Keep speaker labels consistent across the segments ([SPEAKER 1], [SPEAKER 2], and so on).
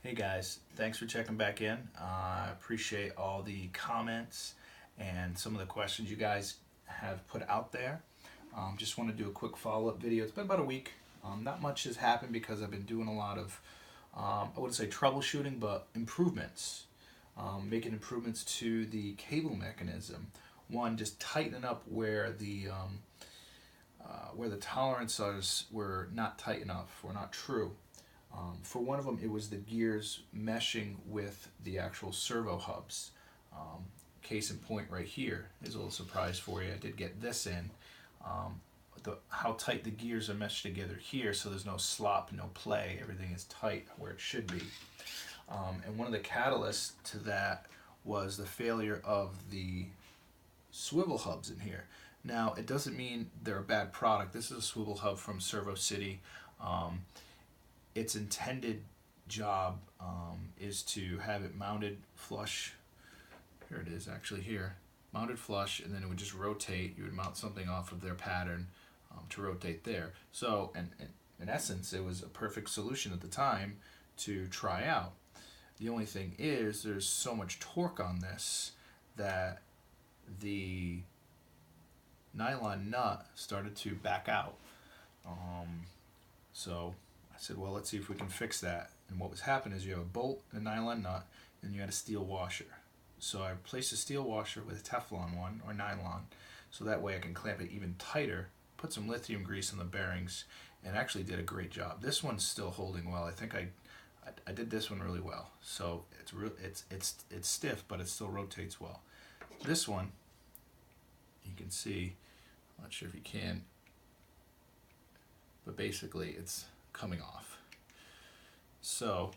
[SPEAKER 1] Hey guys, thanks for checking back in. I appreciate all the comments and some of the questions you guys have put out there. Just want to do a quick follow-up video. It's been about a week. Not much has happened because I've been doing a lot of, I wouldn't say troubleshooting, but improvements. Making improvements to the cable mechanism. One, just tightening up where the tolerances were not tight enough or not true. For one of them, it was the gears meshing with the actual servo hubs. Case in point right here. Here's a little surprise for you. I did get this in. How tight the gears are meshed together here, so there's no slop, no play. Everything is tight where it should be. And one of the catalysts to that was the failure of the swivel hubs in here. Now, it doesn't mean they're a bad product. This is a swivel hub from Servo City. Its intended job is to have it mounted flush. Here it is, actually here. Mounted flush, and then it would just rotate. You would mount something off of their pattern to rotate there. So, and in essence, it was a perfect solution at the time to try out. The only thing is, there's so much torque on this that the nylon nut started to back out. So I said, well, let's see if we can fix that. And what was happening is you have a bolt, a nylon nut, and you had a steel washer. So I replaced the steel washer with a Teflon one, or nylon, so that way I can clamp it even tighter, put some lithium grease on the bearings, and actually did a great job. This one's still holding well. I think I did this one really well. So it's stiff, but it still rotates well. This one, you can see, I'm not sure if you can, but basically it's coming off. So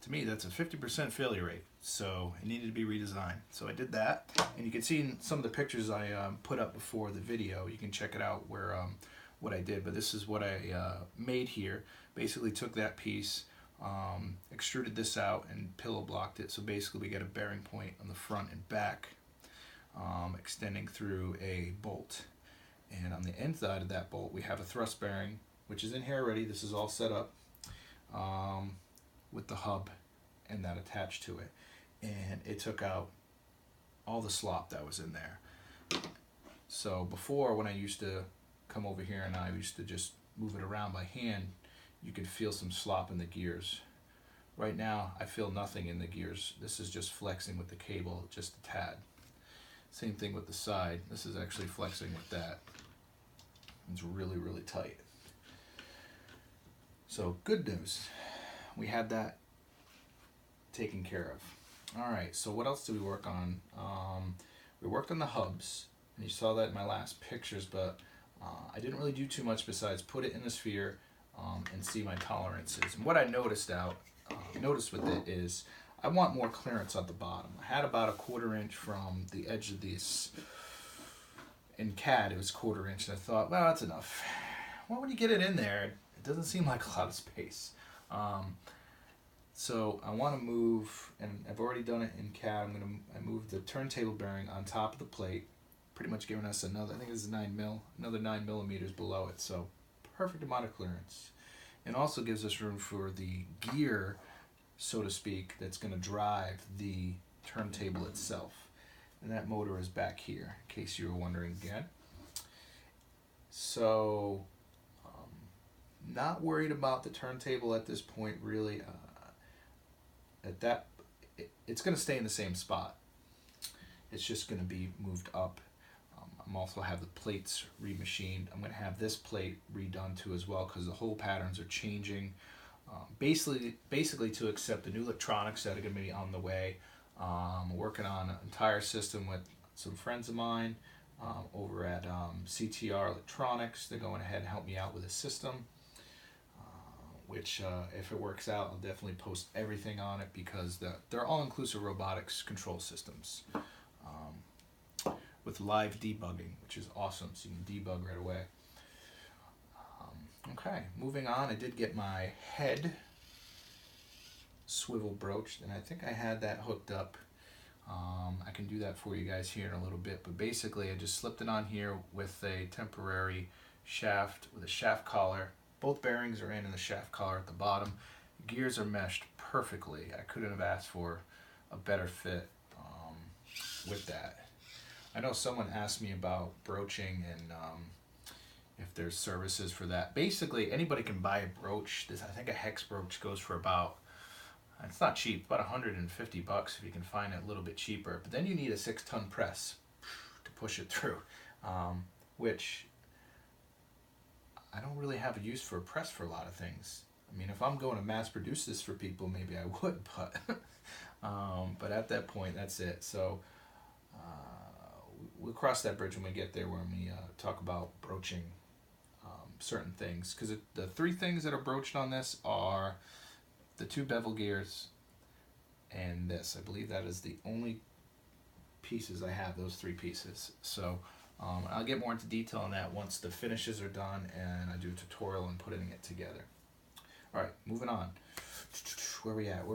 [SPEAKER 1] to me, that's a 50% failure rate. So it needed to be redesigned. So I did that, and you can see in some of the pictures I put up before the video. You can check it out where what I did. But this is what I made here. Basically took that piece, extruded this out, and pillow blocked it. So basically we get a bearing point on the front and back, extending through a bolt. And on the inside of that bolt, we have a thrust bearing, which is in here already. This is all set up with the hub and that attached to it. And it took out all the slop that was in there. So before, when I used to come over here and I used to just move it around by hand, you could feel some slop in the gears. Right now, I feel nothing in the gears. This is just flexing with the cable, just a tad. Same thing with the side. This is actually flexing with that. It's really, really tight. So good news. We had that taken care of. All right, so what else did we work on? We worked on the hubs, and you saw that in my last pictures, but I didn't really do too much besides put it in the sphere and see my tolerances. And what I noticed with it is I want more clearance at the bottom. I had about a 1/4 inch from the edge of this. In CAD, it was 1/4 inch, and I thought, well, that's enough. Well, when you get it in there, it doesn't seem like a lot of space. So I want to move, and I've already done it in CAD. I moved the turntable bearing on top of the plate, pretty much giving us another, I think it's 9 mil, another 9 millimeters below it. So perfect amount of clearance. It also gives us room for the gear, so to speak, that's going to drive the turntable itself. And that motor is back here, in case you were wondering again. So, not worried about the turntable at this point, really. It's going to stay in the same spot. It's just going to be moved up. I'm also have the plates remachined. I'm going to have this plate redone too as well, because the hole patterns are changing. Basically to accept the new electronics that are going to be on the way. I'm working on an entire system with some friends of mine over at CTR Electronics. They're going ahead and help me out with a system, which if it works out, I'll definitely post everything on it, because they're all-inclusive robotics control systems with live debugging, which is awesome, so you can debug right away. Okay, moving on, I did get my head swivel broached, and I think I had that hooked up. I can do that for you guys here in a little bit, but basically I just slipped it on here with a temporary shaft with a shaft collar. Both bearings are in the shaft collar at the bottom. You gears are meshed perfectly. I couldn't have asked for a better fit with that. I know someone asked me about broaching and if there's services for that. Basically, anybody can buy a brooch. I think a hex brooch goes for about, it's not cheap, about $150 if you can find it a little bit cheaper. But then you need a 6-ton press to push it through, which I don't really have a use for a press for a lot of things. I mean, if I'm going to mass produce this for people, maybe I would, but at that point, that's it. So we'll cross that bridge when we get there, when we talk about broaching certain things. Because the 3 things that are broached on this are the 2 bevel gears and this. I believe that is the only pieces I have, those 3 pieces. So I'll get more into detail on that once the finishes are done and I do a tutorial on putting it together. All right, moving on. Where we at?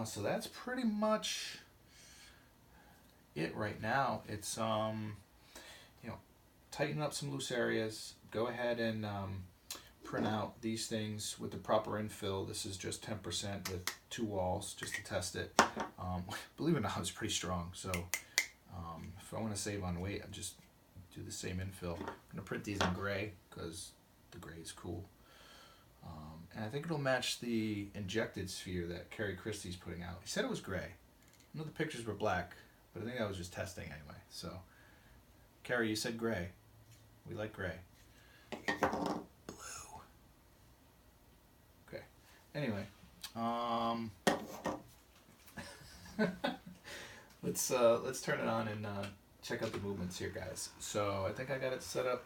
[SPEAKER 1] So that's pretty much it right now. It's tighten up some loose areas. Go ahead and print out these things with the proper infill. This is just 10% with 2 walls just to test it. Believe it or not, it's pretty strong. So if I want to save on weight, I just do the same infill. I'm gonna print these in gray because the gray is cool. And I think it'll match the injected sphere that Kerry Christie's putting out. He said it was gray. I know the pictures were black, but I think I was just testing anyway. So, Kerry, you said gray. We like gray. Blue. Okay. Anyway, let's turn it on and check out the movements here, guys. So I think I got it set up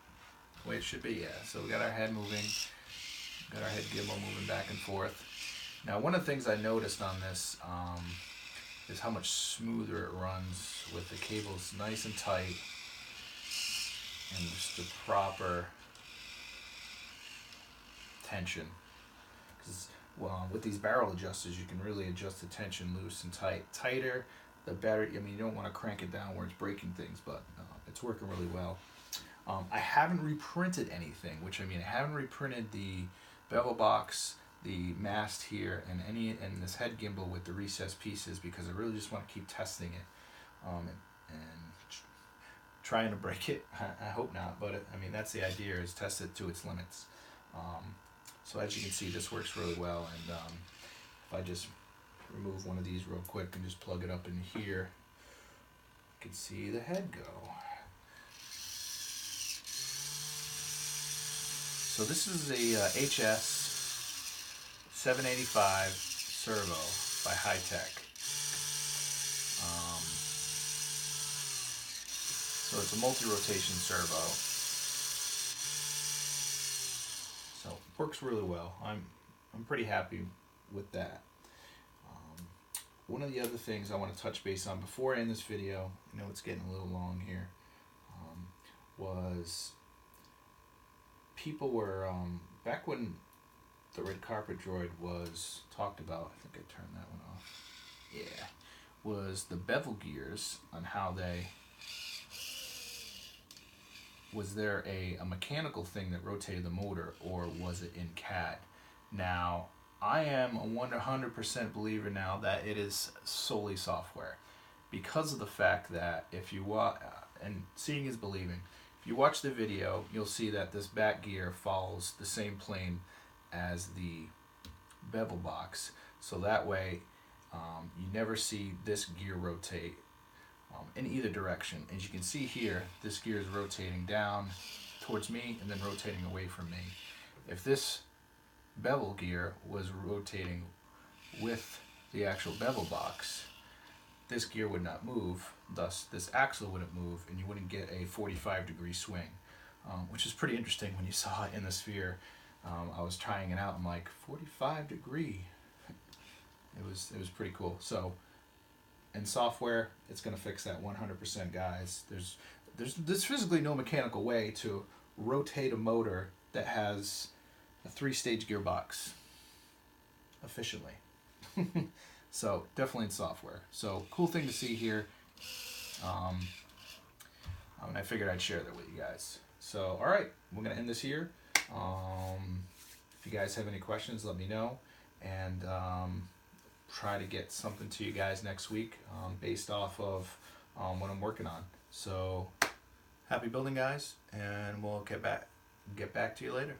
[SPEAKER 1] the way it should be. Yeah. So we got our head moving. Got our head gimbal moving back and forth. Now, one of the things I noticed on this is how much smoother it runs with the cables nice and tight and just the proper tension. Because with these barrel adjusters, you can really adjust the tension loose and tight. Tighter, the better. I mean, you don't want to crank it down where it's breaking things, but it's working really well. I haven't reprinted anything, which I mean, I haven't reprinted the bevel box, the mast here, and this head gimbal with the recessed pieces, because I really just want to keep testing it and trying to break it. I hope not, but I mean, that's the idea, is test it to its limits. So as you can see, this works really well, and if I just remove one of these real quick and just plug it up in here, you can see the head go. So this is a HS 785 servo by Hi-Tech. So it's a multi-rotation servo. So it works really well. I'm pretty happy with that. One of the other things I want to touch base on before I end this video, I know it's getting a little long here, was people were, back when the red carpet droid was talked about, I think I turned that one off, yeah, was the bevel gears, on how they, was there a mechanical thing that rotated the motor, or was it in CAD? Now, I am a 100% believer now that it is solely software, because of the fact that if you watch, and seeing is believing, if you watch the video, you'll see that this back gear follows the same plane as the bevel box. So that way, you never see this gear rotate in either direction. As you can see here, this gear is rotating down towards me and then rotating away from me. If this bevel gear was rotating with the actual bevel box, this gear would not move, thus this axle wouldn't move, and you wouldn't get a 45-degree swing, which is pretty interesting when you saw it in the sphere. I was trying it out, I'm like, 45-degree. It was pretty cool. So in software, it's going to fix that 100%, guys. There's physically no mechanical way to rotate a motor that has a 3-stage gearbox efficiently. So definitely in software. So cool thing to see here. And I figured I'd share that with you guys. So all right, we're gonna end this here. If you guys have any questions, let me know. and try to get something to you guys next week based off of what I'm working on. So happy building, guys, and we'll get back to you later.